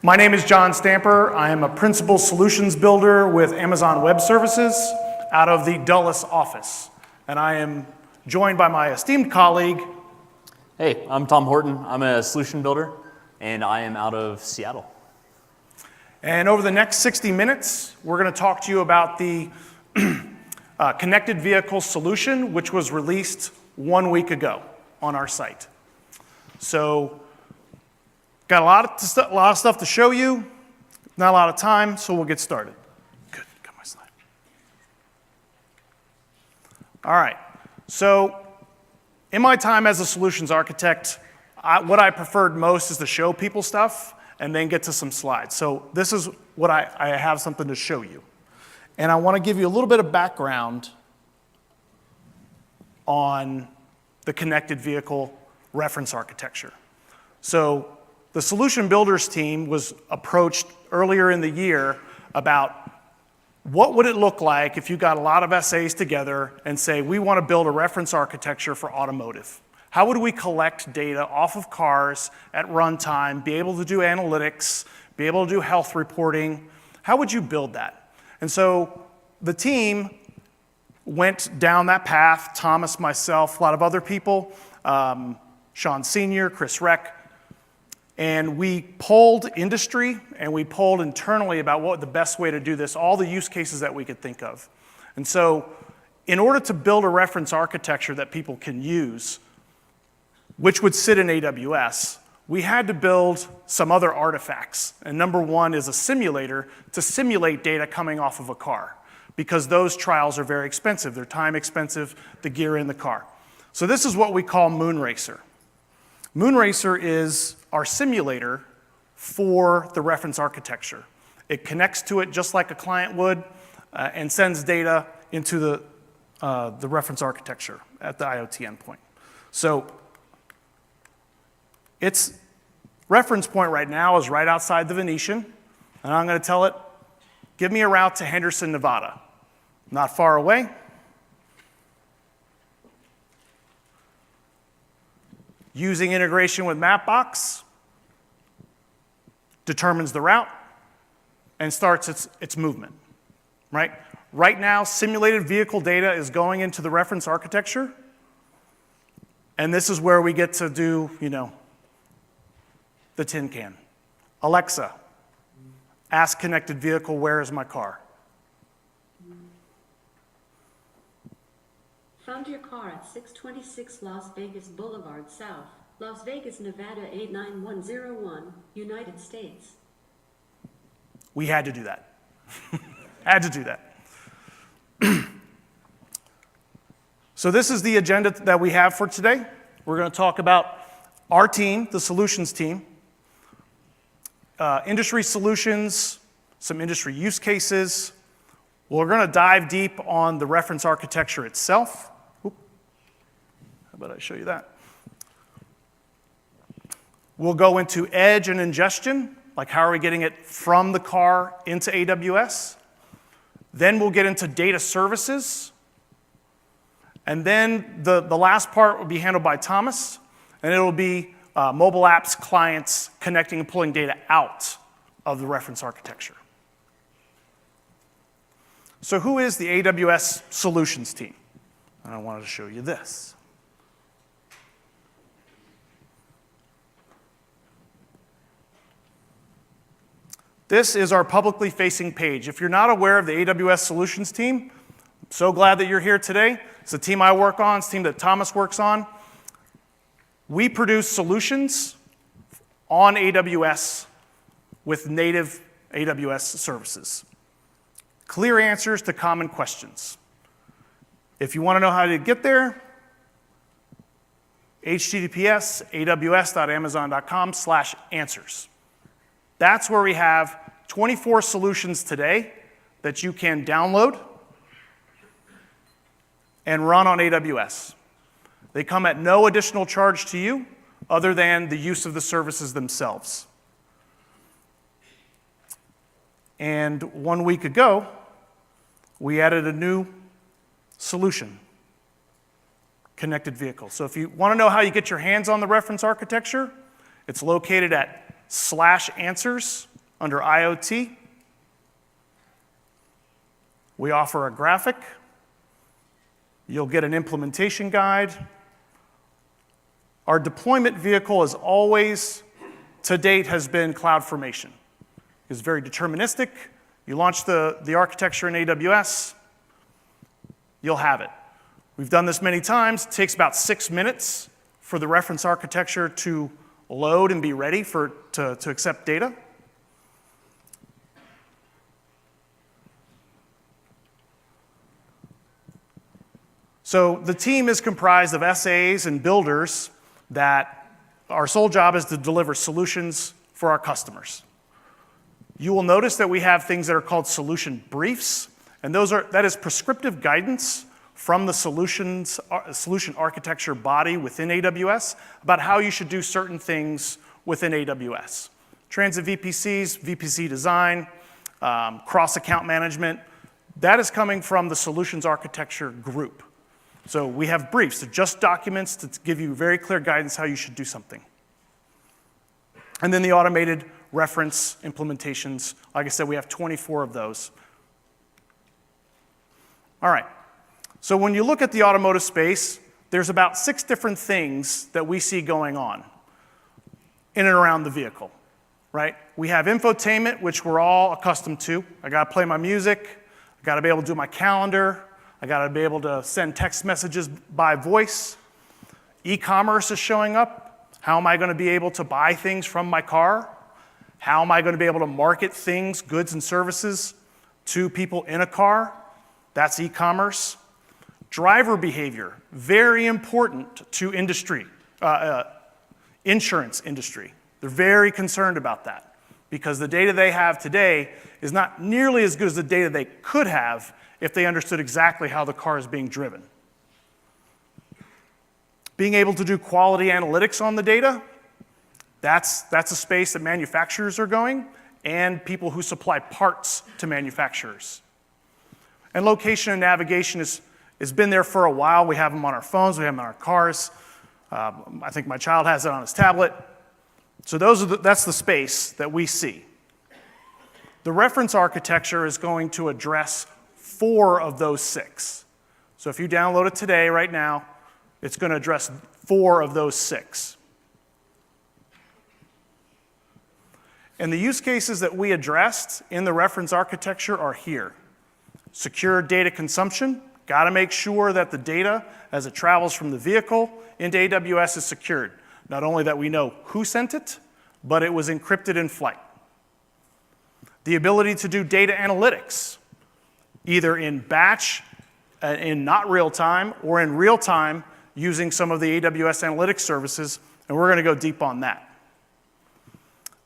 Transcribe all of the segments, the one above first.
My name is John Stamper. I am a principal solutions builder with Amazon Web Services out of the Dulles office. And I am joined by my esteemed colleague. Hey, I'm Tom Horton. I'm a solution builder, and I am out of Seattle. And over the next 60 minutes, we're going to talk to you about the connected vehicle solution, which was released 1 week ago on our site. So, got a lot of stuff to show you, not a lot of time, so we'll get started. Good, got my slide. All right, so in my time as a solutions architect, what I preferred most is to show people stuff and then get to some slides. So this is what I have something to show you. And I want to give you a little bit of background on the connected vehicle reference architecture. So the solution builders team was approached earlier in the year about what would it look like if you got a lot of SAs together and say, we want to build a reference architecture for automotive. How would we collect data off of cars at runtime, be able to do analytics, be able to do health reporting? How would you build that? And so the team went down that path, Thomas, myself, a lot of other people, Sean Sr., Chris Reck, and we polled industry and we polled internally about what the best way to do this, all the use cases that we could think of. And so in order to build a reference architecture that people can use, which would sit in AWS, we had to build some other artifacts. And number one is a simulator to simulate data coming off of a car, because those trials are very expensive. They're time expensive, the gear in the car. So this is what we call Moonracer. Moonracer is our simulator for the reference architecture. It connects to it just like a client would and sends data into the reference architecture at the IoT endpoint. So its reference point right now is right outside the Venetian, and I'm going to tell it, give me a route to Henderson, Nevada. Not far away. Using integration with Mapbox, determines the route and starts its movement, right? Right now, simulated vehicle data is going into the reference architecture, and this is where we get to do, the tin can. Alexa, ask connected vehicle, where is my car? Found your car at 626 Las Vegas Boulevard South, Las Vegas, Nevada 89101, United States. We had to do that. Had to do that. So this is the agenda that we have for today. We're going to talk about our team, the solutions team, industry solutions, some industry use cases. We're going to dive deep on the reference architecture itself. How about I show you that? We'll go into edge and ingestion, like how are we getting it from the car into AWS. Then we'll get into data services. And then the last part will be handled by Thomas, and it'll be mobile apps, clients connecting and pulling data out of the reference architecture. So who is the AWS Solutions team? I wanted to show you this. This is our publicly facing page. If you're not aware of the AWS Solutions team, I'm so glad that you're here today. It's a team I work on, it's a team that Thomas works on. We produce solutions on AWS with native AWS services. Clear answers to common questions. If you want to know how to get there, https aws.amazon.com/answers. That's where we have 24 solutions today that you can download and run on AWS. They come at no additional charge to you other than the use of the services themselves. And 1 week ago, we added a new solution, connected vehicle. So if you want to know how you get your hands on the reference architecture, it's located at /answers under IoT, we offer a graphic. You'll get an implementation guide. Our deployment vehicle is always, to date, has been CloudFormation. It's very deterministic. You launch the architecture in AWS, you'll have it. We've done this many times. It takes about 6 minutes for the reference architecture to load and be ready to accept data. So the team is comprised of SAs and builders that our sole job is to deliver solutions for our customers. You will notice that we have things that are called solution briefs, and that is prescriptive guidance from the solution architecture body within AWS about how you should do certain things within AWS. Transit VPCs, VPC design, cross-account management, that is coming from the solutions architecture group. So we have briefs, they're just documents to give you very clear guidance how you should do something. And then the automated reference implementations, like I said, we have 24 of those. All right, so when you look at the automotive space, there's about 6 different things that we see going on in and around the vehicle, right? We have infotainment, which we're all accustomed to. I gotta play my music, I gotta be able to do my calendar, I gotta be able to send text messages by voice. E-commerce is showing up. How am I gonna be able to buy things from my car? How am I gonna be able to market things, goods and services to people in a car? That's e-commerce. Driver behavior, very important to industry, insurance industry. They're very concerned about that because the data they have today is not nearly as good as the data they could have if they understood exactly how the car is being driven. Being able to do quality analytics on the data, that's a space that manufacturers are going and people who supply parts to manufacturers. And location and navigation has been there for a while. We have them on our phones, we have them on our cars. I think my child has it on his tablet. So that's the space that we see. The reference architecture is going to address 4 of those 6. So if you download it today, right now, it's going to address 4 of those 6. And the use cases that we addressed in the reference architecture are here. Secure data consumption, got to make sure that the data as it travels from the vehicle into AWS is secured. Not only that we know who sent it, but it was encrypted in flight. The ability to do data analytics, either in batch, in not real time, or in real time using some of the AWS analytics services, and we're going to go deep on that.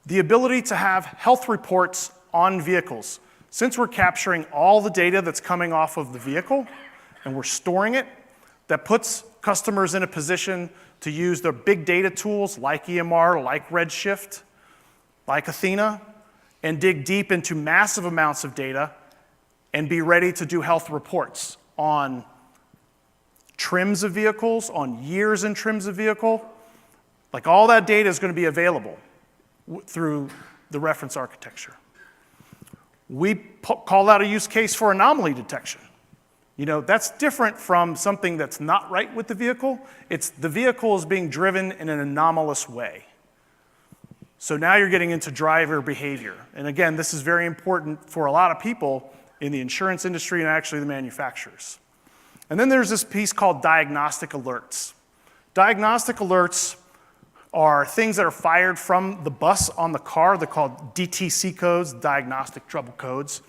The ability to have health reports on vehicles. Since we're capturing all the data that's coming off of the vehicle and we're storing it, that puts customers in a position to use their big data tools like EMR, like Redshift, like Athena, and dig deep into massive amounts of data and be ready to do health reports on trims of vehicles, on years and trims of vehicle. Like all that data is going to be available through the reference architecture. We call that a use case for anomaly detection. You know, that's different from something that's not right with the vehicle. It's the vehicle is being driven in an anomalous way. So now you're getting into driver behavior. And again, this is very important for a lot of people in the insurance industry and actually the manufacturers. And then there's this piece called diagnostic alerts. Diagnostic alerts are things that are fired from the bus on the car. They're called DTC codes, diagnostic trouble codes.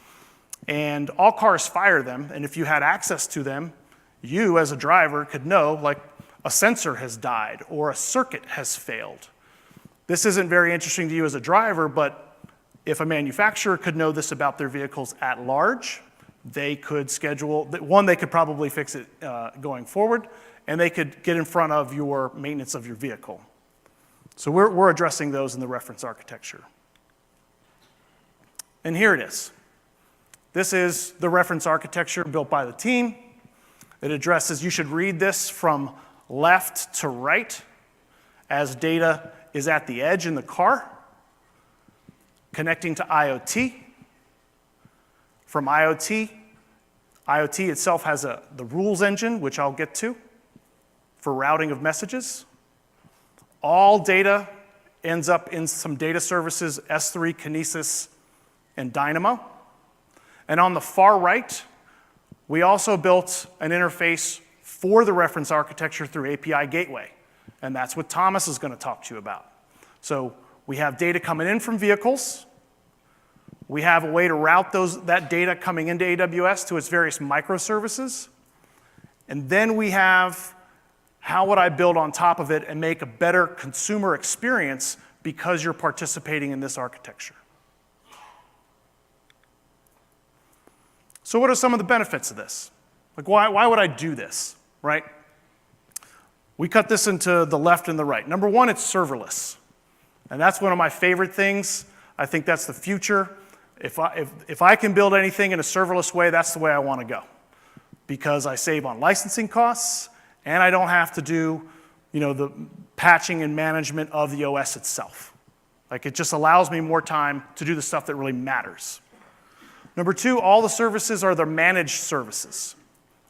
And all cars fire them, and if you had access to them, you as a driver could know, like, a sensor has died or a circuit has failed. This isn't very interesting to you as a driver, but if a manufacturer could know this about their vehicles at large, they could schedule, one, they could probably fix it going forward, and they could get in front of your maintenance of your vehicle. So we're addressing those in the reference architecture. And here it is. This is the reference architecture built by the team. It addresses, you should read this from left to right as data is at the edge in the car. connecting to IoT. From IoT itself has the rules engine, which I'll get to, for routing of messages. All data ends up in some data services, S3, Kinesis, and Dynamo. And on the far right, we also built an interface for the reference architecture through API Gateway. And that's what Thomas is going to talk to you about. So we have data coming in from vehicles. We have a way to route that data coming into AWS to its various microservices. And then we have how would I build on top of it and make a better consumer experience because you're participating in this architecture. So what are some of the benefits of this? Like why would I do this, right? We cut this into the left and the right. Number one, it's serverless. And that's one of my favorite things. I think that's the future. If I can build anything in a serverless way, that's the way I want to go. Because I save on licensing costs, and I don't have to do the patching and management of the OS itself. Like it just allows me more time to do the stuff that really matters. Number two, all the services are the managed services,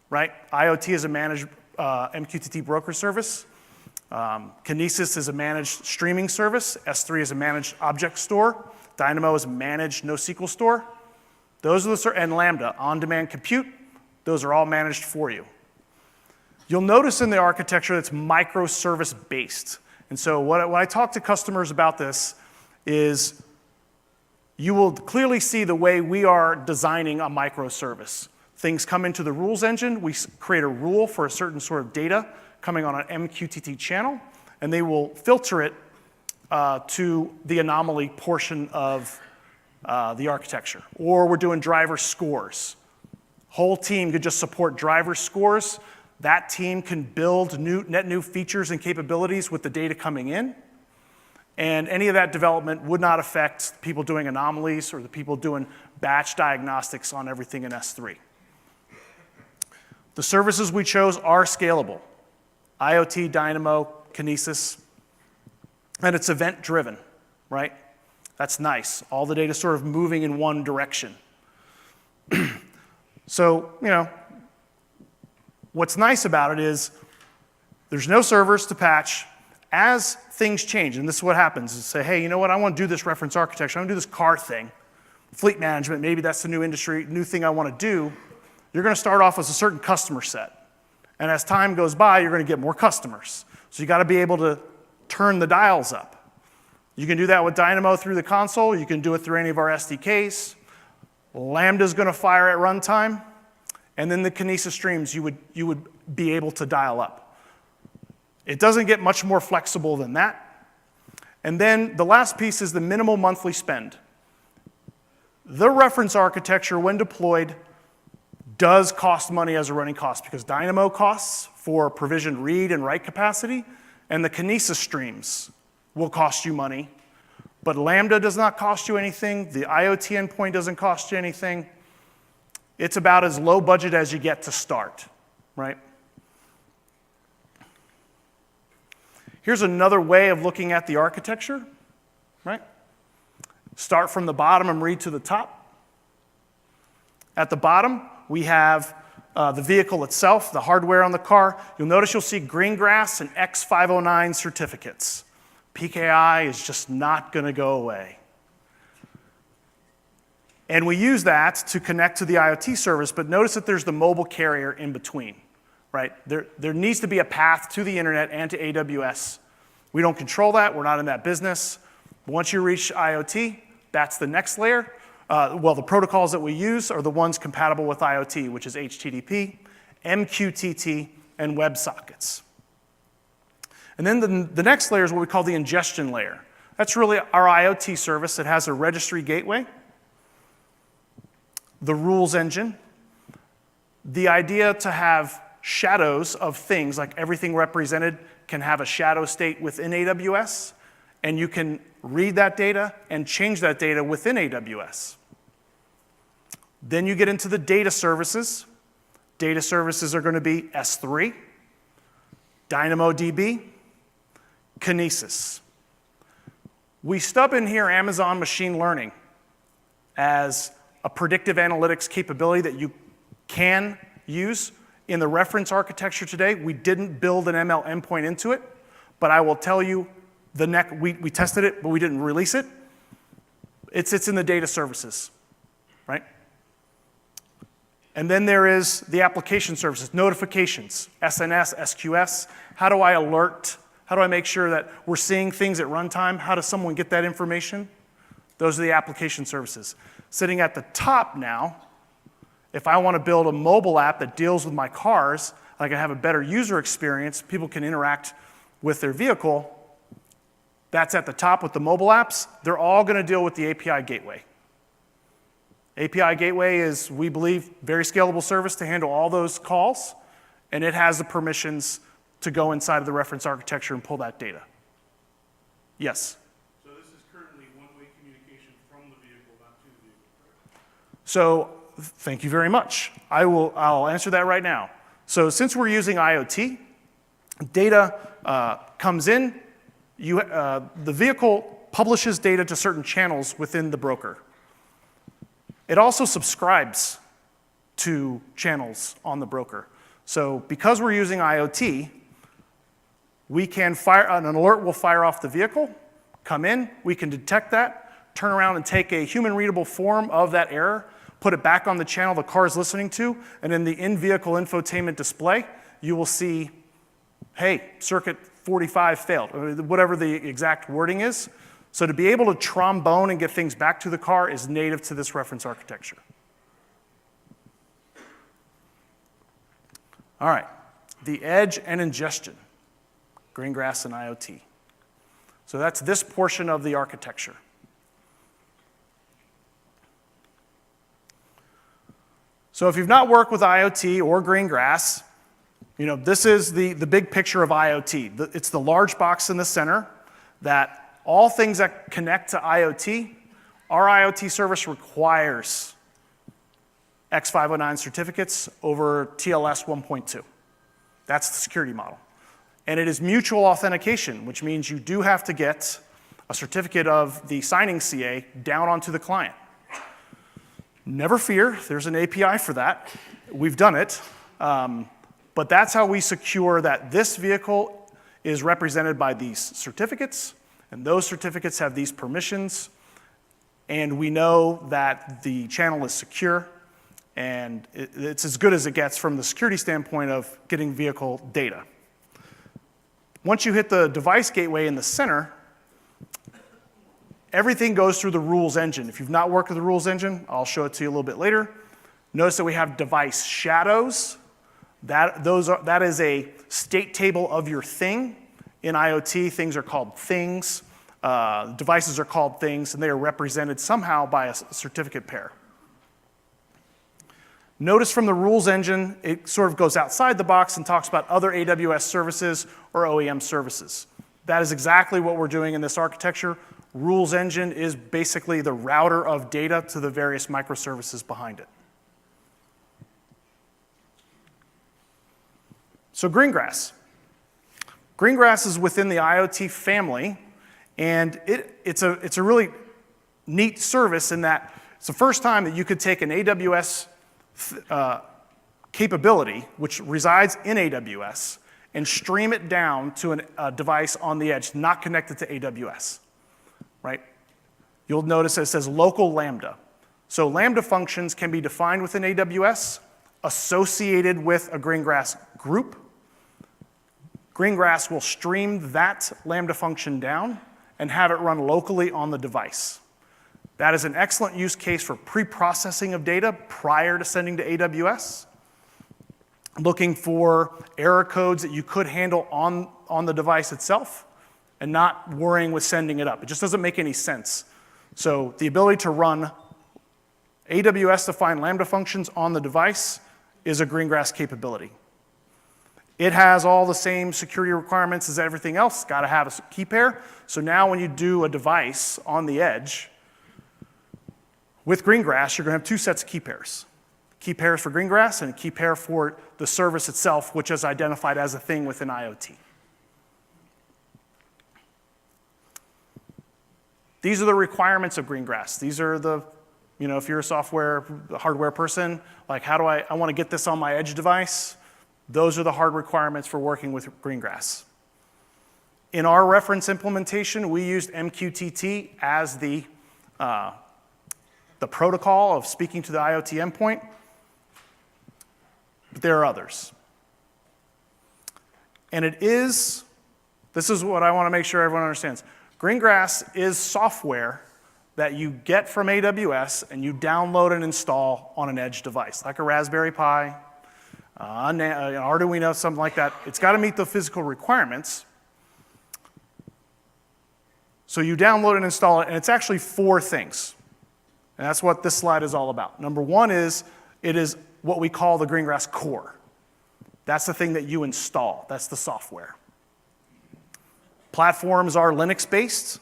right? IoT is a managed MQTT broker service. Kinesis is a managed streaming service. S3 is a managed object store. Dynamo is a managed NoSQL store. Those are and Lambda, on-demand compute. Those are all managed for you. You'll notice in the architecture that's microservice-based. And so when I talk to customers about this is you will clearly see the way we are designing a microservice. Things come into the rules engine. We create a rule for a certain sort of data coming on an MQTT channel, and they will filter it to the anomaly portion of the architecture. Or we're doing driver scores. Whole team could just support driver scores. That team can build net new features and capabilities with the data coming in. And any of that development would not affect people doing anomalies or the people doing batch diagnostics on everything in S3. The services we chose are scalable. IoT, Dynamo, Kinesis, and it's event-driven, right? That's nice. All the data sort of moving in one direction. So, what's nice about it is there's no servers to patch. As things change, and this is what happens, is say, hey, you know what, I want to do this reference architecture. I want to do this car thing. Fleet management, maybe that's the new thing I want to do. You're going to start off with a certain customer set. And as time goes by, you're going to get more customers. So you got to be able to turn the dials up. You can do that with Dynamo through the console. You can do it through any of our SDKs. Lambda's going to fire at runtime. And then the Kinesis streams you would be able to dial up. It doesn't get much more flexible than that. And then the last piece is the minimal monthly spend. The reference architecture, when deployed, does cost money as a running cost because Dynamo costs for provisioned read and write capacity, and the Kinesis streams will cost you money. But Lambda does not cost you anything. The IoT endpoint doesn't cost you anything. It's about as low budget as you get to start, right? Here's another way of looking at the architecture, right? Start from the bottom and read to the top. At the bottom, we have the vehicle itself, the hardware on the car. You'll see Greengrass and X509 certificates. PKI is just not going to go away. And we use that to connect to the IoT service, but notice that there's the mobile carrier in between, right? There needs to be a path to the internet and to AWS. We don't control that. We're not in that business. But once you reach IoT, that's the next layer. The protocols that we use are the ones compatible with IoT, which is HTTP, MQTT, and WebSockets. And then the next layer is what we call the ingestion layer. That's really our IoT service. It has a registry gateway, the rules engine, the idea to have shadows of things, like everything represented can have a shadow state within AWS, and you can read that data and change that data within AWS. Then you get into the data services. Data services are going to be S3, DynamoDB, Kinesis. We stub in here Amazon machine learning as a predictive analytics capability that you can use in the reference architecture today. We didn't build an ML endpoint into it, but I will tell you, we tested it, but we didn't release it. It sits in the data services, right? And then there is the application services, notifications, SNS, SQS. How do I alert? How do I make sure that we're seeing things at runtime? How does someone get that information? Those are the application services. Sitting at the top now, if I want to build a mobile app that deals with my cars, I can have a better user experience, people can interact with their vehicle, that's at the top with the mobile apps. They're all going to deal with the API gateway. API gateway is, we believe, very scalable service to handle all those calls, and it has the permissions to go inside of the reference architecture and pull that data. Yes? So this is currently one-way communication from the vehicle, not to the vehicle, correct? So thank you very much. I'll answer that right now. So since we're using IoT, data comes in. The vehicle publishes data to certain channels within the broker. It also subscribes to channels on the broker. So because we're using IoT, we can an alert will fire off the vehicle, come in, we can detect that, turn around and take a human-readable form of that error, put it back on the channel the car is listening to, and in the in-vehicle infotainment display, you will see, hey, circuit 45 failed, or whatever the exact wording is. So to be able to trombone and get things back to the car is native to this reference architecture. All right, the edge and ingestion, Greengrass and IoT. So that's this portion of the architecture. So if you've not worked with IoT or Greengrass, this is the big picture of IoT. It's the large box in the center that all things that connect to IoT, our IoT service requires X509 certificates over TLS 1.2. That's the security model. And it is mutual authentication, which means you do have to get a certificate of the signing CA down onto the client. Never fear, there's an API for that. We've done it. But that's how we secure that this vehicle is represented by these certificates, and those certificates have these permissions, and we know that the channel is secure, and it's as good as it gets from the security standpoint of getting vehicle data. Once you hit the device gateway in the center, everything goes through the rules engine. If you've not worked with the rules engine, I'll show it to you a little bit later. Notice that we have device shadows. That is a state table of your thing. In IoT, things are called things. Devices are called things, and they are represented somehow by a certificate pair. Notice from the rules engine, it sort of goes outside the box and talks about other AWS services or OEM services. That is exactly what we're doing in this architecture. Rules engine is basically the router of data to the various microservices behind it. So Greengrass. Greengrass is within the IoT family, and it's a really neat service in that it's the first time that you could take an AWS capability, which resides in AWS, and stream it down to a device on the edge not connected to AWS, right? You'll notice it says local Lambda. So Lambda functions can be defined within AWS, associated with a Greengrass group. Greengrass will stream that Lambda function down and have it run locally on the device. That is an excellent use case for pre-processing of data prior to sending to AWS, looking for error codes that you could handle on the device itself, and not worrying with sending it up. It just doesn't make any sense. So the ability to run AWS-defined Lambda functions on the device is a Greengrass capability. It has all the same security requirements as everything else. Got to have a key pair. So now when you do a device on the edge, with Greengrass, you're going to have two sets of key pairs. Key pairs for Greengrass and a key pair for the service itself, which is identified as a thing within IoT. These are the requirements of Greengrass. These are the, if you're a hardware person, like how do I want to get this on my edge device? Those are the hard requirements for working with Greengrass. In our reference implementation, we used MQTT as the protocol of speaking to the IoT endpoint, but there are others. And this is what I want to make sure everyone understands. Greengrass is software that you get from AWS and you download and install on an edge device, like a Raspberry Pi, an Arduino, something like that. It's got to meet the physical requirements. So you download and install it, and it's actually 4 things. And that's what this slide is all about. Number 1 is, it is what we call the Greengrass core. That's the thing that you install. That's the software. Platforms are Linux-based,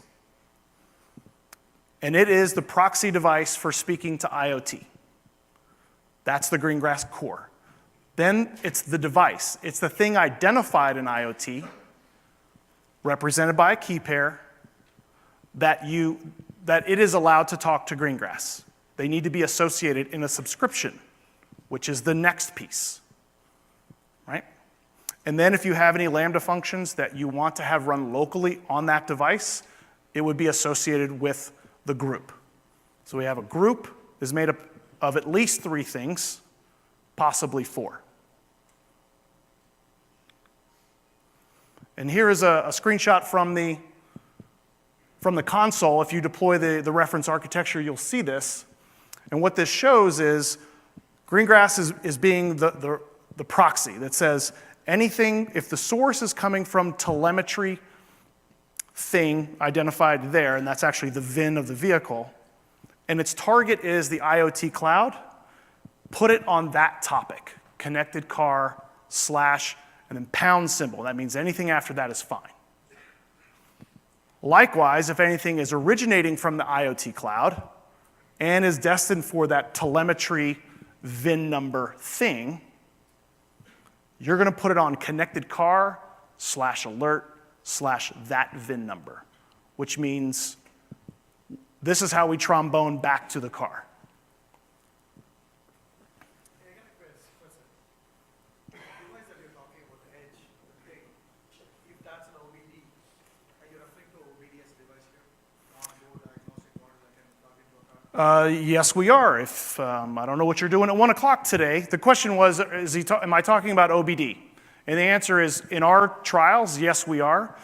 and it is the proxy device for speaking to IoT. That's the Greengrass core. Then it's the device. It's the thing identified in IoT, represented by a key pair, that it is allowed to talk to Greengrass. They need to be associated in a subscription, which is the next piece, right? And then if you have any Lambda functions that you want to have run locally on that device, it would be associated with the group. So we have a group is made up of at least 3 things, possibly 4. And here is a screenshot from the console. If you deploy the reference architecture, you'll see this. And what this shows is Greengrass is being the proxy that says anything, if the source is coming from telemetry thing identified there, and that's actually the VIN of the vehicle, and its target is the IoT cloud, put it on that topic, connected car / and then pound symbol. That means anything after that is fine. Likewise, if anything is originating from the IoT cloud and is destined for that telemetry VIN number thing, you're going to put it on connected car / alert / that VIN number, which means this is how we trombone back to the car. Yes, we are. If I don't know what you're doing at 1 o'clock today. The question was, am I talking about OBD? And the answer is, in our trials, yes, we are.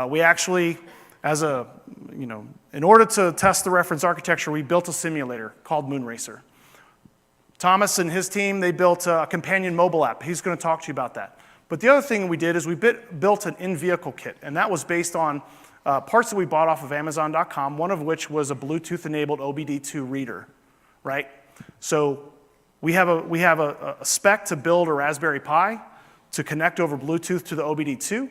We actually, in order to test the reference architecture, we built a simulator called Moonracer. Thomas and his team, they built a companion mobile app. He's going to talk to you about that. But the other thing we did is we built an in-vehicle kit, and that was based on parts that we bought off of Amazon.com, one of which was a Bluetooth-enabled OBD2 reader, right? So we have a spec to build a Raspberry Pi to connect over Bluetooth to the OBD2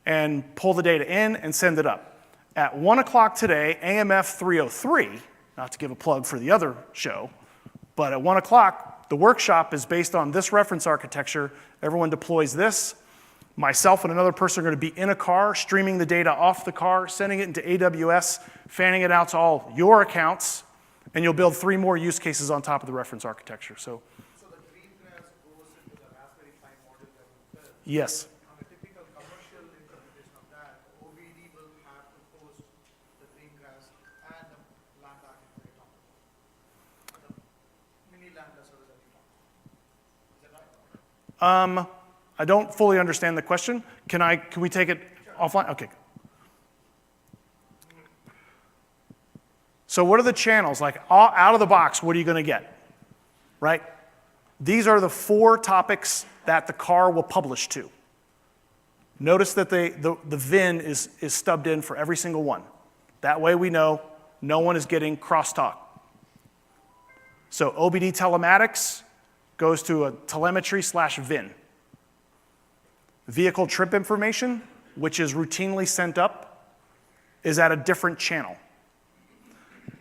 and pull the data in and send it up. At 1 o'clock today, AMF302, not to give a plug for the other show, but at 1 o'clock, the workshop is based on this reference architecture. Everyone deploys this. Myself and another person are going to be in a car, streaming the data off the car, sending it into AWS, fanning it out to all your accounts, and you'll build 3 more use cases on top of the reference architecture. So the Greengrass goes into the Raspberry Pi model that you built. yes. On a typical commercial implementation of that, OBD will have to host the Greengrass and the Lambda architecture on it. The mini Lambda service that you talked about. Is that right? I don't fully understand the question. Can we take it offline? Okay. So what are the channels? Like out of the box, what are you going to get? Right? These are the 4 topics that the car will publish to. Notice that the VIN is stubbed in for every single one. That way we know no one is getting crosstalk. So OBD telematics goes to a telemetry / VIN. Vehicle trip information, which is routinely sent up, is at a different channel.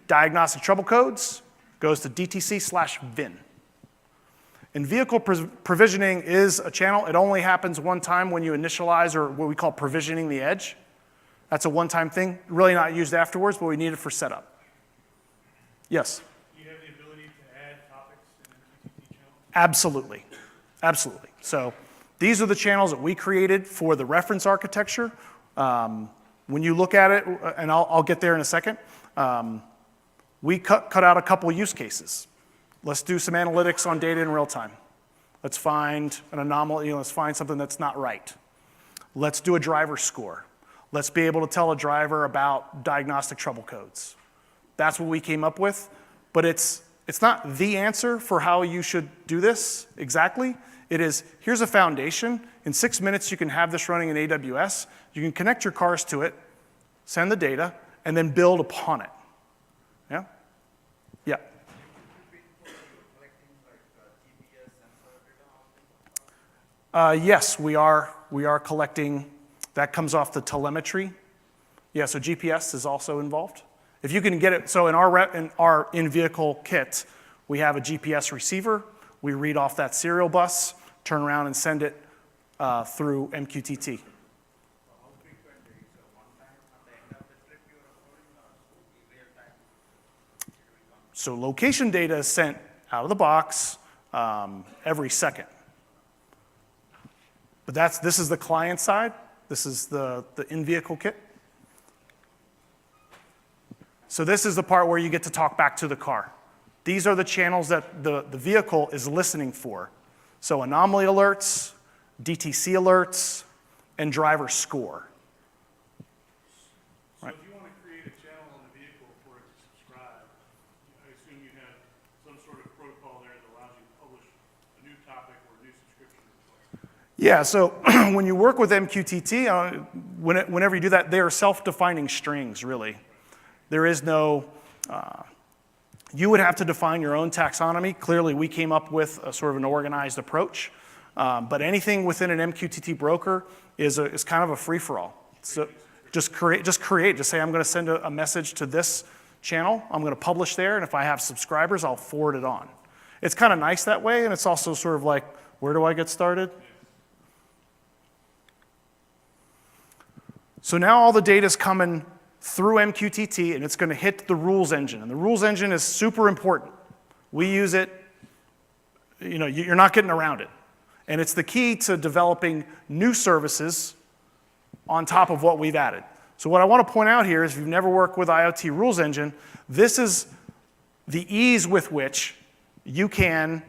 Diagnostic trouble codes goes to DTC / VIN. And vehicle provisioning is a channel. It only happens one time when you initialize, or what we call provisioning the edge. That's a one-time thing, really not used afterwards, but we need it for setup. Yes? Do you have the ability to add topics in MQTT channels? Absolutely. Absolutely. So these are the channels that we created for the reference architecture. When you look at it, and I'll get there in a second, we cut out a couple use cases. Let's do some analytics on data in real time. Let's find an anomaly, let's find something that's not right. Let's do a driver score. Let's be able to tell a driver about diagnostic trouble codes. That's what we came up with, but it's not the answer for how you should do this exactly. It is, here's a foundation. In 6 minutes, you can have this running in AWS. You can connect your cars to it, send the data, and then build upon it. Yeah? Yeah. Yes, we are collecting. That comes off the telemetry. Yeah, so GPS is also involved. If you can get it, so in our in-vehicle kit, we have a GPS receiver. We read off that serial bus, turn around and send it through MQTT. So location data is sent out of the box every second. But this is the client side. This is the in-vehicle kit. So this is the part where you get to talk back to the car. These are the channels that the vehicle is listening for. So anomaly alerts, DTC alerts, and driver score. So if you want to create a channel on the vehicle for it to subscribe, I assume you have some sort of protocol there that allows you to publish a new topic or a new subscription request. Yeah, so when you work with MQTT, whenever you do that, they are self-defining strings, really. There is no, you would have to define your own taxonomy. Clearly, we came up with a sort of an organized approach. But anything within an MQTT broker is kind of a free-for-all. So just say, I'm going to send a message to this channel. I'm going to publish there, and if I have subscribers, I'll forward it on. It's kind of nice that way, and it's also sort of like, where do I get started? So now all the data is coming through MQTT, and it's going to hit the rules engine. And the rules engine is super important. We use it. You're not getting around it. And it's the key to developing new services on top of what we've added. So what I want to point out here is if you've never worked with IoT Rules Engine, this is the ease with which you can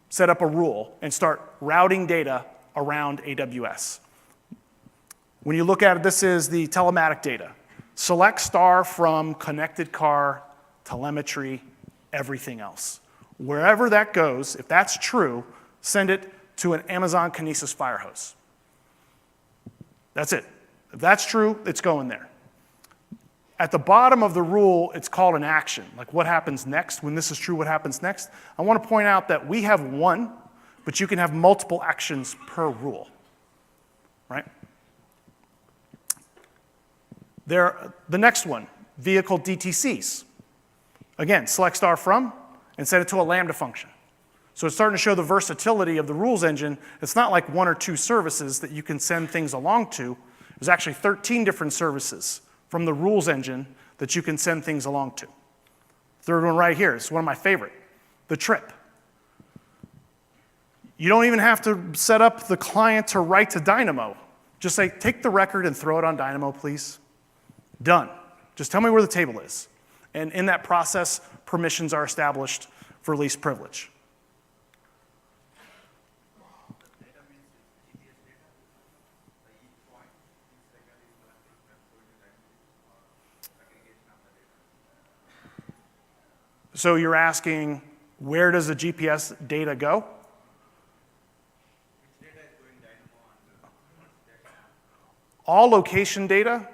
set up a rule and start routing data around AWS. When you look at it, this is the telematic data. Select star from connected car, telemetry, everything else. Wherever that goes, if that's true, send it to an Amazon Kinesis fire hose. That's it. If that's true, it's going there. At the bottom of the rule, it's called an action, like what happens next. When this is true, what happens next? I want to point out that we have one, but you can have multiple actions per rule, right? The next one, vehicle DTCs. Again, select star from and set it to a Lambda function. So it's starting to show the versatility of the rules engine. It's not like one or two services that you can send things along to. There's actually 13 different services from the rules engine that you can send things along to. Third one right here is one of my favorite, the trip. You don't even have to set up the client to write to Dynamo. Just say, take the record and throw it on Dynamo, please. Done. Just tell me where the table is. And in that process, permissions are established for least privilege. So you're asking, where does the GPS data go? All location data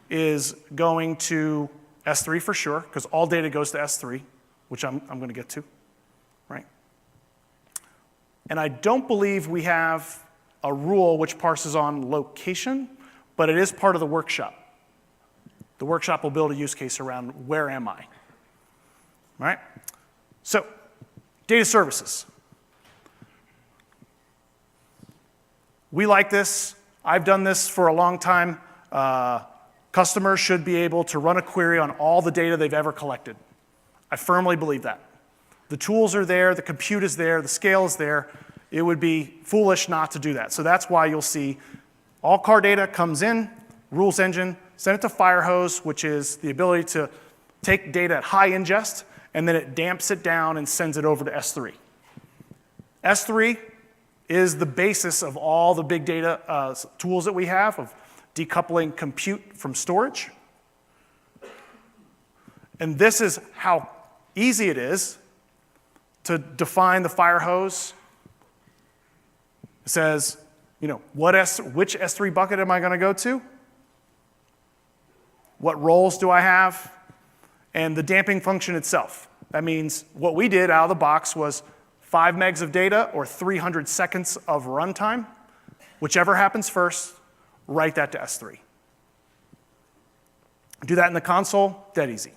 is going to S3 for sure, because all data goes to S3, which I'm going to get to, right? And I don't believe we have a rule which parses on location, but it is part of the workshop. The workshop will build a use case around where am I, right? So, data services. We like this. I've done this for a long time. customers should be able to run a query on all the data they've ever collected. I firmly believe that. The tools are there, the compute is there, the scale is there. It would be foolish not to do that. So that's why you'll see all car data comes in, rules engine, send it to Firehose, which is the ability to take data at high ingest, and then it damps it down and sends it over to S3. S3 is the basis of all the big data tools that we have of decoupling compute from storage. And this is how easy it is to define the Firehose. It says, you know, which S3 bucket am I going to go to? What roles do I have? And the damping function itself. That means what we did out of the box was 5 megs of data or 300 seconds of runtime. Whichever happens first, write that to S3. Do that in the console, dead easy.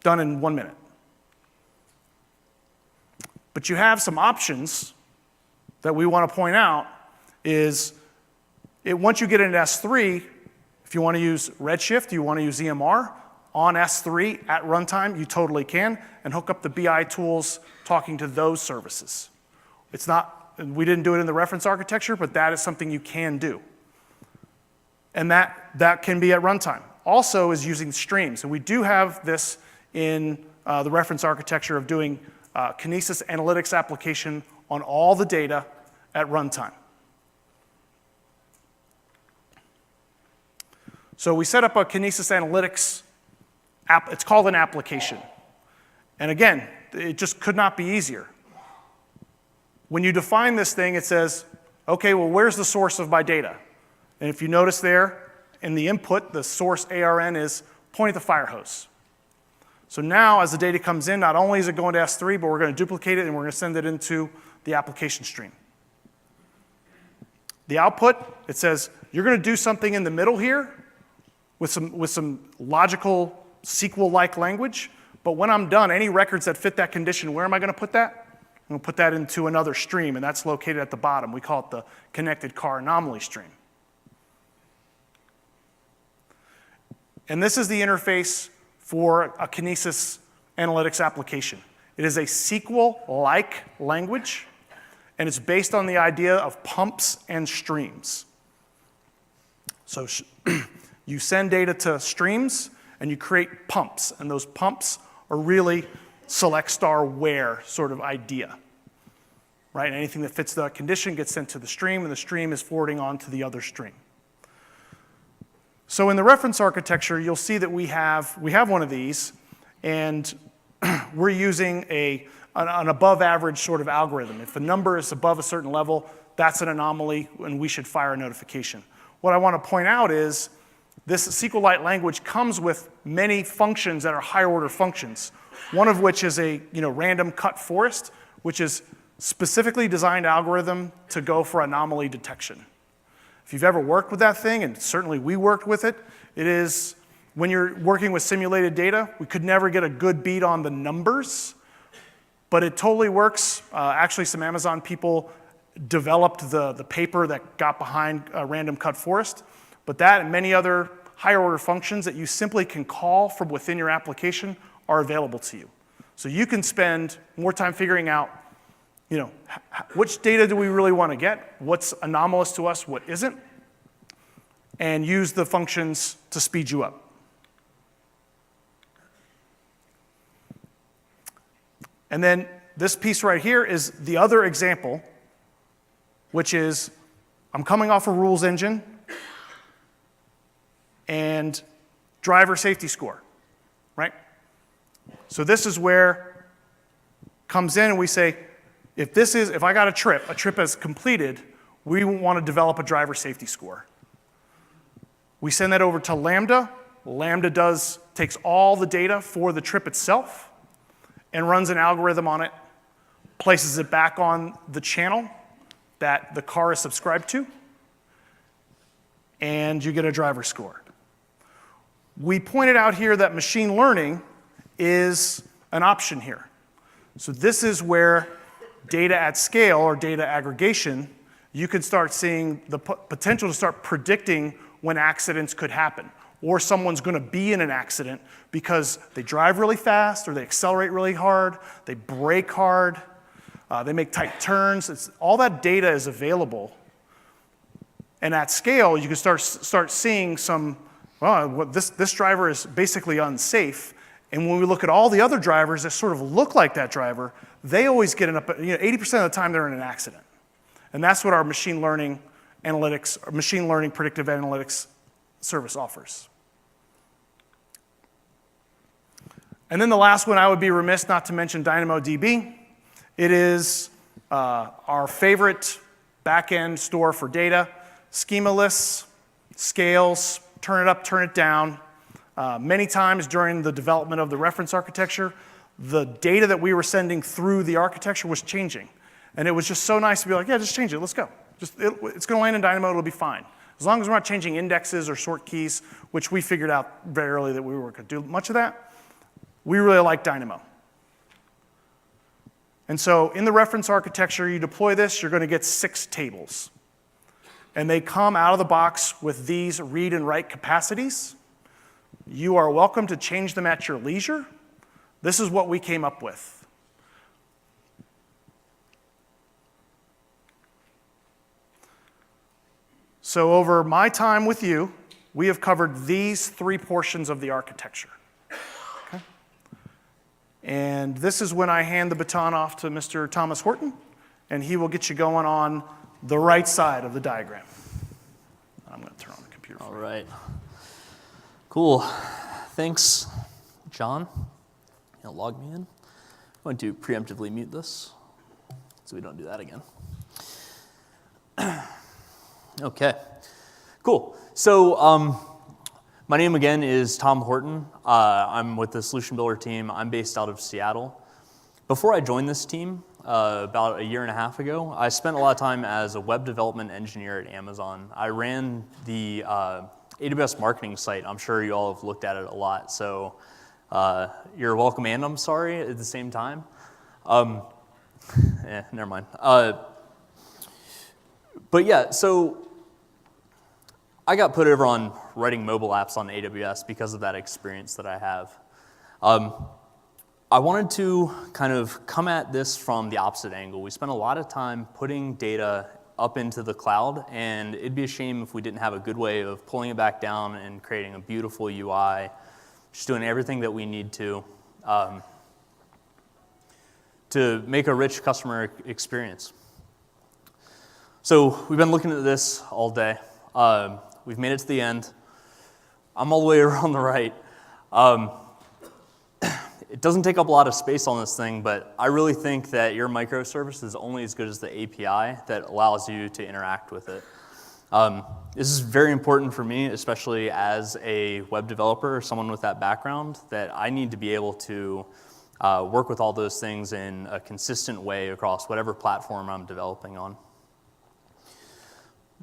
Done in 1 minute. But you have some options that we want to point out is once you get into S3, if you want to use Redshift, you want to use EMR, on S3 at runtime, you totally can, and hook up the BI tools talking to those services. It's not, we didn't do it in the reference architecture, but that is something you can do. And that can be at runtime. Also is using streams, and we do have this in the reference architecture of doing Kinesis analytics application on all the data at runtime. So we set up a Kinesis analytics app. It's called an application. And again, it just could not be easier. When you define this thing, it says, okay, well, where's the source of my data? And if you notice there in the input, the source ARN is pointing to Firehose. So now as the data comes in, not only is it going to S3, but we're going to duplicate it and we're going to send it into the application stream. The output, it says, you're going to do something in the middle here with some logical SQL-like language, but when I'm done, any records that fit that condition, where am I going to put that? I'm going to put that into another stream, and that's located at the bottom. We call it the connected car anomaly stream. And this is the interface for a Kinesis analytics application. It is a SQL-like language, and it's based on the idea of pumps and streams. So you send data to streams, and you create pumps, and those pumps are really select star where sort of idea. Right? And anything that fits the condition gets sent to the stream, and the stream is forwarding on to the other stream. So in the reference architecture, you'll see that we have one of these, and we're using an above average sort of algorithm. If the number is above a certain level, that's an anomaly, and we should fire a notification. What I want to point out is this SQLite language comes with many functions that are higher order functions, one of which is a random cut forest, which is specifically designed algorithm to go for anomaly detection. If you've ever worked with that thing, and certainly we worked with it, it is, when you're working with simulated data, we could never get a good beat on the numbers, but it totally works. Actually, some Amazon people developed the paper that got behind random cut forest, but that and many other higher order functions that you simply can call from within your application are available to you. So you can spend more time figuring out, which data do we really want to get, what's anomalous to us, what isn't, and use the functions to speed you up. And then this piece right here is the other example, which is I'm coming off a rules engine and driver safety score, right? So this is where comes in and we say, if I got a trip is completed, we want to develop a driver safety score. We send that over to Lambda. Lambda takes all the data for the trip itself and runs an algorithm on it, places it back on the channel that the car is subscribed to, and you get a driver score. We pointed out here that machine learning is an option here. So this is where data at scale or data aggregation, you can start seeing the potential to start predicting when accidents could happen. or someone's going to be in an accident because they drive really fast or they accelerate really hard, they brake hard, they make tight turns. All that data is available. And at scale, you can start seeing some, well, this driver is basically unsafe. And when we look at all the other drivers that sort of look like that driver, they always get 80% of the time they're in an accident. And that's what our machine learning analytics, or machine learning predictive analytics service offers. And then the last one, I would be remiss not to mention DynamoDB. It is our favorite back-end store for data. Schema lists, scales, turn it up, turn it down. Many times during the development of the reference architecture, the data that we were sending through the architecture was changing. And it was just so nice to be like, yeah, just change it, let's go. It's going to land in Dynamo, it'll be fine. As long as we're not changing indexes or sort keys, which we figured out very early that we weren't going to do much of that, we really like Dynamo. And so in the reference architecture, you deploy this, you're going to get 6 tables. And they come out of the box with these read and write capacities. You are welcome to change them at your leisure. This is what we came up with. So over my time with you, we have covered these 3 portions of the architecture. Okay? And this is when I hand the baton off to Mr. Thomas Horton, and he will get you going on the right side of the diagram. I'm going to turn on the computer. All right. Cool. Thanks, John. You'll log me in. I'm going to preemptively mute this so we don't do that again. Okay. Cool. So my name again is Tom Horton. I'm with the Solution Builder team. I'm based out of Seattle. Before I joined this team, about 1.5 years ago, I spent a lot of time as a web development engineer at Amazon. I ran the AWS marketing site. I'm sure you all have looked at it a lot, so you're welcome and I'm sorry at the same time. Never mind. But yeah, so I got put over on writing mobile apps on AWS because of that experience that I have. I wanted to kind of come at this from the opposite angle. We spent a lot of time putting data up into the cloud, and it'd be a shame if we didn't have a good way of pulling it back down and creating a beautiful UI, just doing everything that we need to make a rich customer experience. So we've been looking at this all day. We've made it to the end. I'm all the way around the right. It doesn't take up a lot of space on this thing, but I really think that your microservice is only as good as the API that allows you to interact with it. This is very important for me, especially as a web developer or someone with that background, that I need to be able to work with all those things in a consistent way across whatever platform I'm developing on.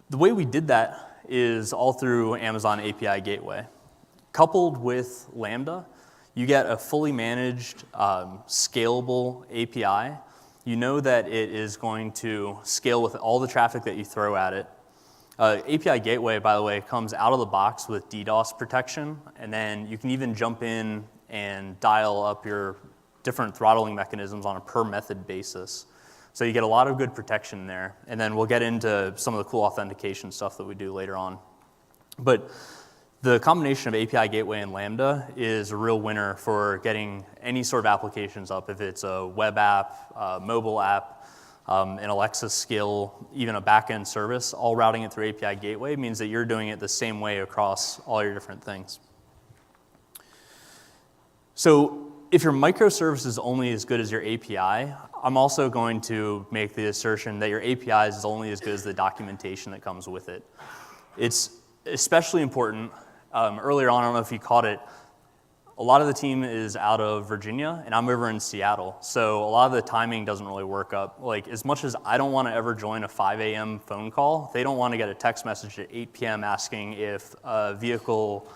The way we did that is all through Amazon API Gateway. Coupled with Lambda, you get a fully managed, scalable API. You know that it is going to scale with all the traffic that you throw at it. API Gateway, by the way, comes out of the box with DDoS protection, and then you can even jump in and dial up your different throttling mechanisms on a per method basis. So you get a lot of good protection there, and then we'll get into some of the cool authentication stuff that we do later on. But the combination of API Gateway and Lambda is a real winner for getting any sort of applications up, if it's a web app, a mobile app, an Alexa skill, even a backend service. All routing it through API Gateway means that you're doing it the same way across all your different things. So if your microservice is only as good as your API, I'm also going to make the assertion that your API is only as good as the documentation that comes with it. It's especially important. Earlier on, I don't know if you caught it, a lot of the team is out of Virginia, and I'm over in Seattle. So a lot of the timing doesn't really work up. Like, as much as I don't want to ever join a 5 a.m. phone call, they don't want to get a text message at 8 p.m. asking if a vehicle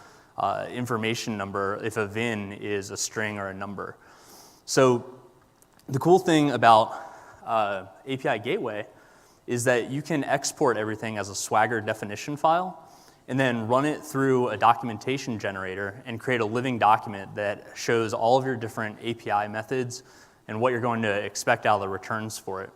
information number, if a VIN is a string or a number. So the cool thing about API Gateway is that you can export everything as a Swagger definition file, and then run it through a documentation generator and create a living document that shows all of your different API methods and what you're going to expect out of the returns for it.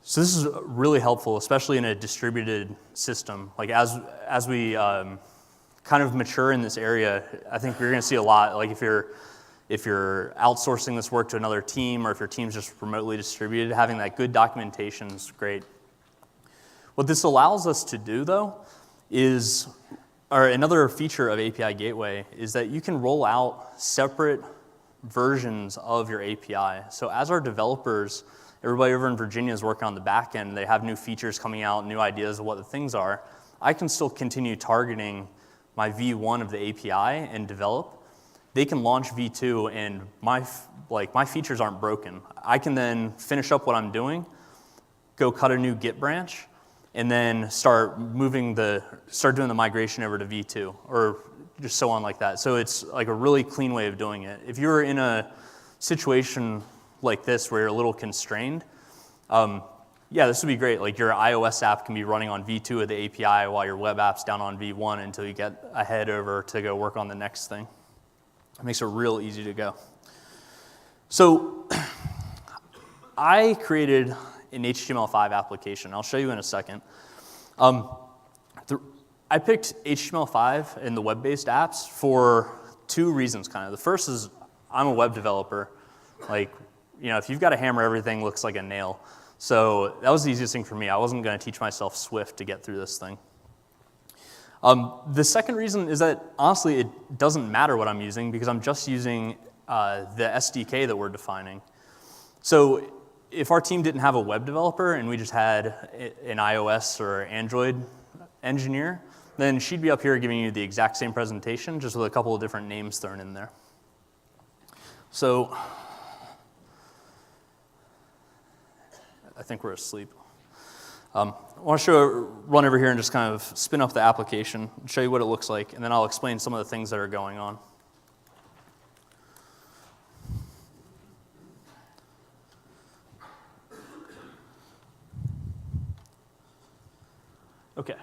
So this is really helpful, especially in a distributed system. Like as we kind of mature in this area, I think we're going to see a lot. Like if you're outsourcing this work to another team, or if your team's just remotely distributed, having that good documentation is great. What this allows us to do, though, is, or another feature of API Gateway, is that you can roll out separate versions of your API. So as our developers, everybody over in Virginia is working on the back end, they have new features coming out, new ideas of what the things are, I can still continue targeting my V1 of the API and develop. They can launch V2 and my features aren't broken. I can then finish up what I'm doing, go cut a new Git branch, and then start doing the migration over to V2, or just so on like that. So it's like a really clean way of doing it. If you're in a situation like this where you're a little constrained, yeah, this would be great. Like your iOS app can be running on V2 of the API while your web app's down on V1 until you get ahead over to go work on the next thing. It makes it real easy to go. So I created an HTML5 application. I'll show you in a second. I picked HTML5 in the web-based apps for two reasons, kind of. The first is I'm a web developer. Like, you know, if you've got a hammer, everything looks like a nail. So that was the easiest thing for me. I wasn't going to teach myself Swift to get through this thing. The second reason is that, honestly, it doesn't matter what I'm using because I'm just using the SDK that we're defining. So if our team didn't have a web developer and we just had an iOS or Android engineer, then she'd be up here giving you the exact same presentation, just with a couple of different names thrown in there. So I think we're asleep. I want to run over here and just kind of spin up the application, show you what it looks like, and then I'll explain some of the things that are going on. Okay,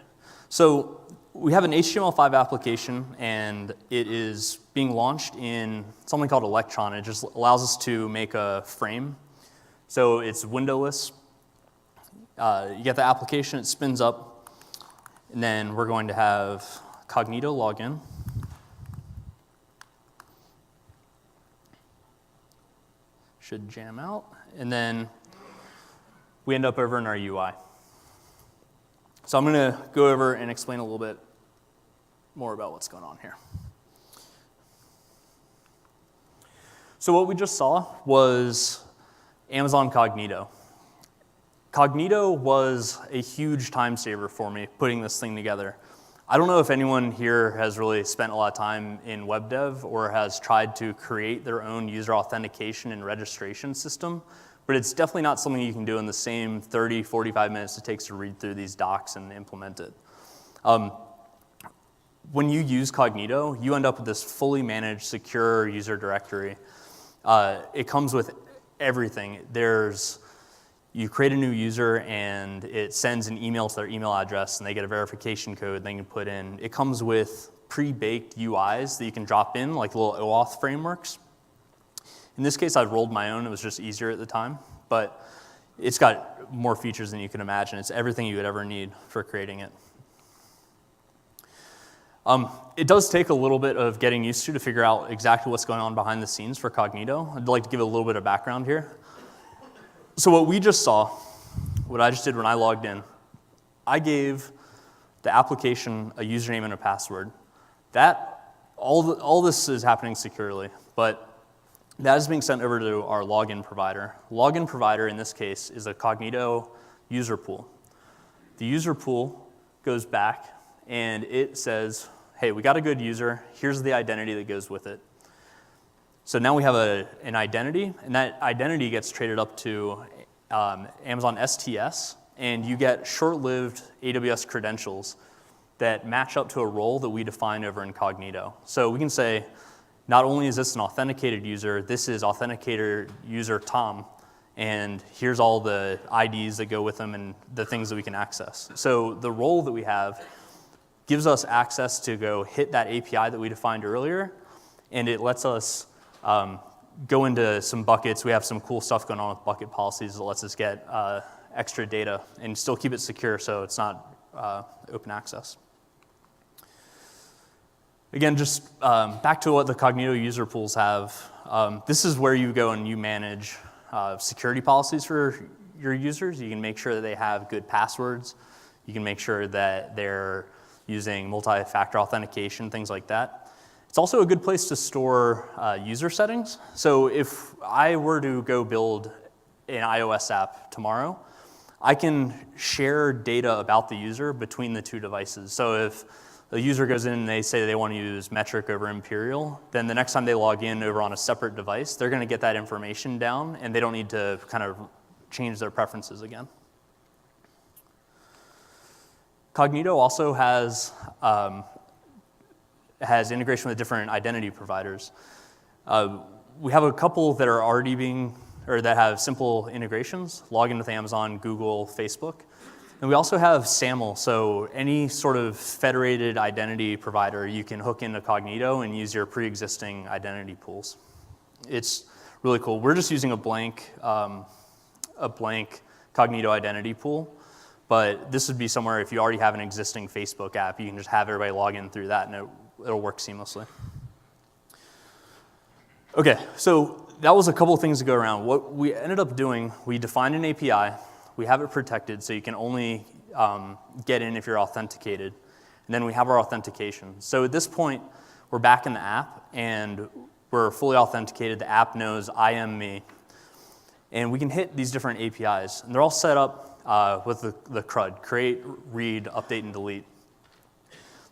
so we have an HTML5 application, and it is being launched in something called Electron. It just allows us to make a frame. So it's windowless. You get the application, it spins up, and then we're going to have Cognito login. Should jam out, and then we end up over in our UI. So I'm going to go over and explain a little bit more about what's going on here. So what we just saw was Amazon Cognito. Cognito was a huge time saver for me putting this thing together. I don't know if anyone here has really spent a lot of time in web dev or has tried to create their own user authentication and registration system, but it's definitely not something you can do in the same 30, 45 minutes it takes to read through these docs and implement it. When you use Cognito, you end up with this fully managed, secure user directory. It comes with everything. You create a new user, and it sends an email to their email address, and they get a verification code they can put in. It comes with pre-baked UIs that you can drop in, like little OAuth frameworks. In this case, I rolled my own. It was just easier at the time, but it's got more features than you can imagine. It's everything you would ever need for creating it. It does take a little bit of getting used to figure out exactly what's going on behind the scenes for Cognito. I'd like to give a little bit of background here. So what we just saw, what I just did when I logged in, I gave the application a username and a password. All this is happening securely, but that is being sent over to our login provider. Login provider, in this case, is a Cognito user pool. The user pool goes back, and it says, hey, we got a good user. Here's the identity that goes with it. So now we have an identity, and that identity gets traded up to Amazon STS, and you get short-lived AWS credentials that match up to a role that we define over in Cognito. So we can say, not only is this an authenticated user, this is authenticator user Tom, and here's all the IDs that go with them and the things that we can access. So the role that we have gives us access to go hit that API that we defined earlier, and it lets us go into some buckets. We have some cool stuff going on with bucket policies that lets us get extra data and still keep it secure so it's not open access. Again, just back to what the Cognito user pools have. This is where you go and you manage security policies for your users. You can make sure that they have good passwords. You can make sure that they're using multi-factor authentication, things like that. It's also a good place to store user settings. So if I were to go build an iOS app tomorrow, I can share data about the user between the two devices. So if a user goes in and they say they want to use metric over imperial, then the next time they log in over on a separate device, they're going to get that information down, and they don't need to kind of change their preferences again. Cognito also has integration with different identity providers. We have a couple that are already that have simple integrations, login with Amazon, Google, Facebook. And we also have SAML, so any sort of federated identity provider, you can hook into Cognito and use your pre-existing identity pools. It's really cool. We're just using a blank Cognito identity pool, but this would be somewhere if you already have an existing Facebook app, you can just have everybody log in through that and it'll work seamlessly. Okay, so that was a couple of things to go around. What we ended up doing, we defined an API, we have it protected so you can only get in if you're authenticated, and then we have our authentication. So at this point, we're back in the app and we're fully authenticated. The app knows I am me. And we can hit these different APIs. And they're all set up with the CRUD, create, read, update, and delete.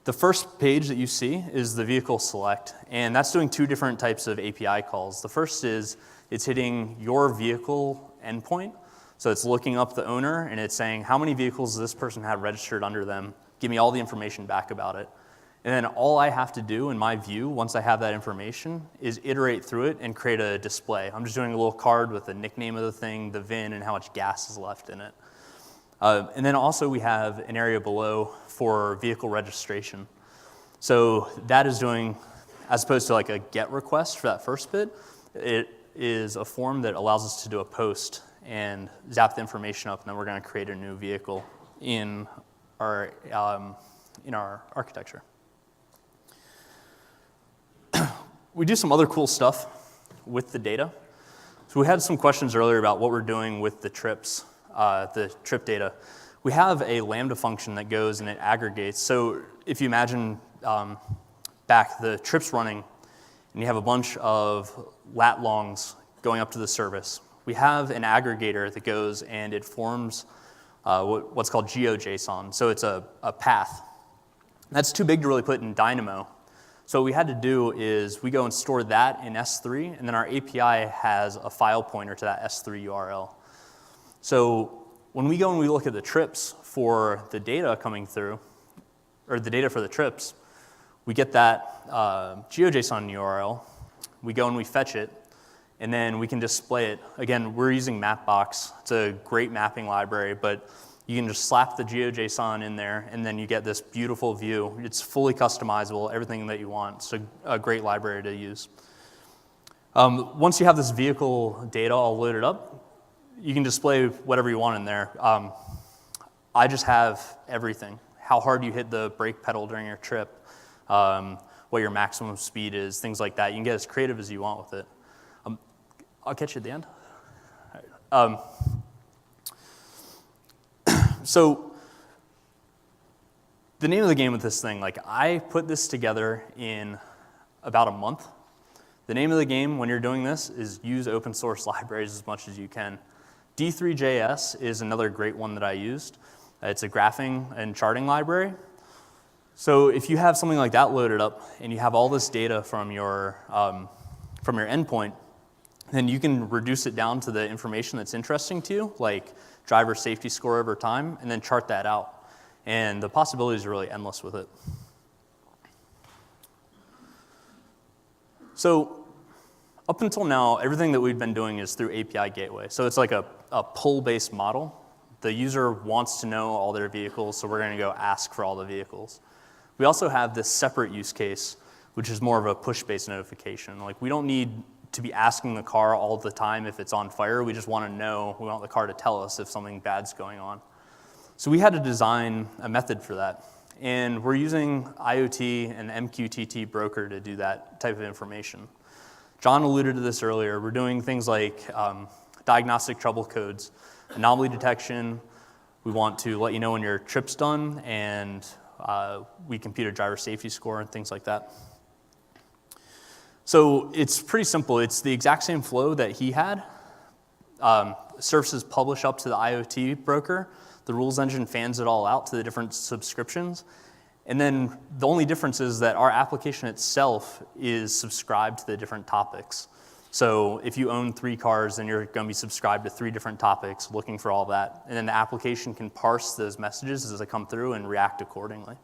The first page that you see is the vehicle select, and that's doing two different types of API calls. The first is it's hitting your vehicle endpoint. So it's looking up the owner, and it's saying, how many vehicles does this person have registered under them? Give me all the information back about it. And then all I have to do in my view, once I have that information, is iterate through it and create a display. I'm just doing a little card with the nickname of the thing, the VIN, and how much gas is left in it. And then also we have an area below for vehicle registration. So that is doing, as opposed to like a GET request for that first bit, it is a form that allows us to do a post and zap the information up, and then we're going to create a new vehicle in our architecture. We do some other cool stuff with the data. So we had some questions earlier about what we're doing with the trips, the trip data. We have a Lambda function that goes and it aggregates. So if you imagine back the trips running, and you have a bunch of lat longs going up to the service, we have an aggregator that goes and it forms what's called GeoJSON. So it's a path. That's too big to really put in Dynamo. So what we had to do is we go and store that in S3, and then our API has a file pointer to that S3 URL. So when we go and we look at the trips for the data coming through, or the data for the trips, we get that GeoJSON URL, we go and we fetch it, and then we can display it. Again, we're using Mapbox. It's a great mapping library, but you can just slap the GeoJSON in there, and then you get this beautiful view. It's fully customizable, everything that you want. It's a great library to use. Once you have this vehicle data all loaded up, you can display whatever you want in there. I just have everything. How hard you hit the brake pedal during your trip, what your maximum speed is, things like that. You can get as creative as you want with it. I'll catch you at the end. All right. So the name of the game with this thing, like I put this together in about a month. The name of the game when you're doing this is use open source libraries as much as you can. D3JS is another great one that I used. It's a graphing and charting library. So if you have something like that loaded up and you have all this data from your endpoint, then you can reduce it down to the information that's interesting to you, like driver safety score over time, and then chart that out. And the possibilities are really endless with it. So up until now, everything that we've been doing is through API Gateway. So it's like a pull-based model. The user wants to know all their vehicles, so we're going to go ask for all the vehicles. We also have this separate use case, which is more of a push-based notification. Like, we don't need to be asking the car all the time if it's on fire. We just want to know, we want the car to tell us if something bad's going on. So we had to design a method for that. And we're using IoT and MQTT broker to do that type of information. John alluded to this earlier. We're doing things like diagnostic trouble codes, anomaly detection. We want to let you know when your trip's done, and we compute a driver safety score and things like that. So it's pretty simple. It's the exact same flow that he had. Services publish up to the IoT broker. The rules engine fans it all out to the different subscriptions. And then the only difference is that our application itself is subscribed to the different topics. So if you own 3 cars, then you're going to be subscribed to 3 different topics, looking for all that. And then the application can parse those messages as they come through and react accordingly.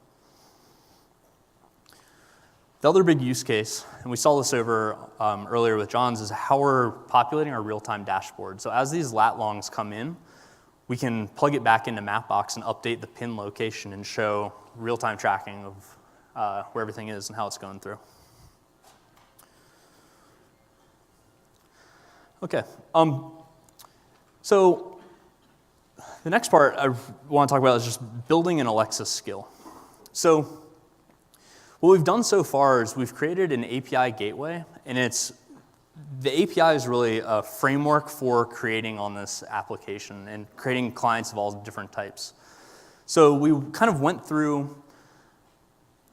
The other big use case, and we saw this over earlier with John's, is how we're populating our real-time dashboard. So as these lat longs come in, we can plug it back into Mapbox and update the pin location and show real-time tracking of where everything is and how it's going through. Okay, so the next part I want to talk about is just building an Alexa skill. So what we've done so far is we've created an API gateway, and the API is really a framework for creating on this application and creating clients of all different types. So we kind of went through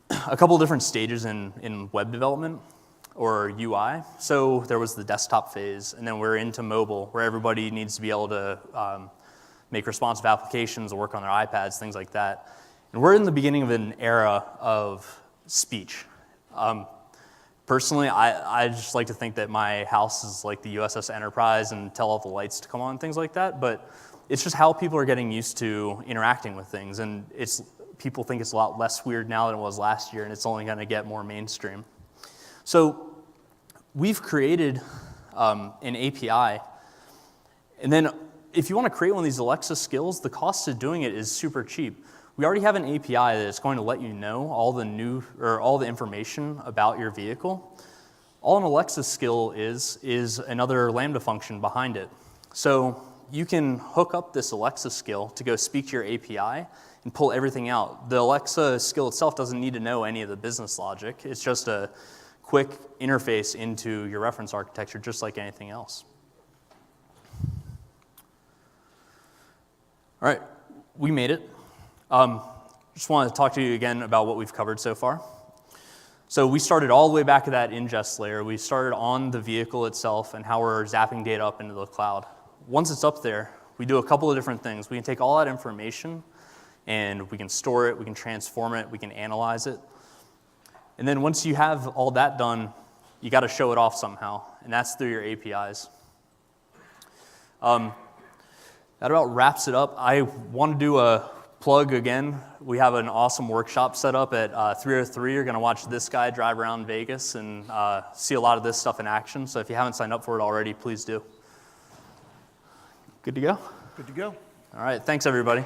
a couple different stages in web development or UI. So there was the desktop phase, and then we're into mobile, where everybody needs to be able to make responsive applications or work on their iPads, things like that. And we're in the beginning of an era of speech. Personally, I just like to think that my house is like the USS Enterprise and tell all the lights to come on, things like that. But it's just how people are getting used to interacting with things. And people think it's a lot less weird now than it was last year, and it's only going to get more mainstream. So we've created an API. And then if you want to create one of these Alexa skills, the cost of doing it is super cheap. We already have an API that is going to let you know all the information about your vehicle. All an Alexa skill is another Lambda function behind it. So you can hook up this Alexa skill to go speak to your API and pull everything out. The Alexa skill itself doesn't need to know any of the business logic. It's just a quick interface into your reference architecture, just like anything else. All right, we made it. Just want to talk to you again about what we've covered so far. So we started all the way back at that ingest layer. We started on the vehicle itself and how we're zapping data up into the cloud. Once it's up there, we do a couple of different things. We can take all that information and we can store it, we can transform it, we can analyze it. And then once you have all that done, you got to show it off somehow, and that's through your APIs. That about wraps it up. I want to do a plug again. We have an awesome workshop set up at 303. You're going to watch this guy drive around Vegas and see a lot of this stuff in action. So if you haven't signed up for it already, please do. Good to go? Good to go. All right, thanks everybody.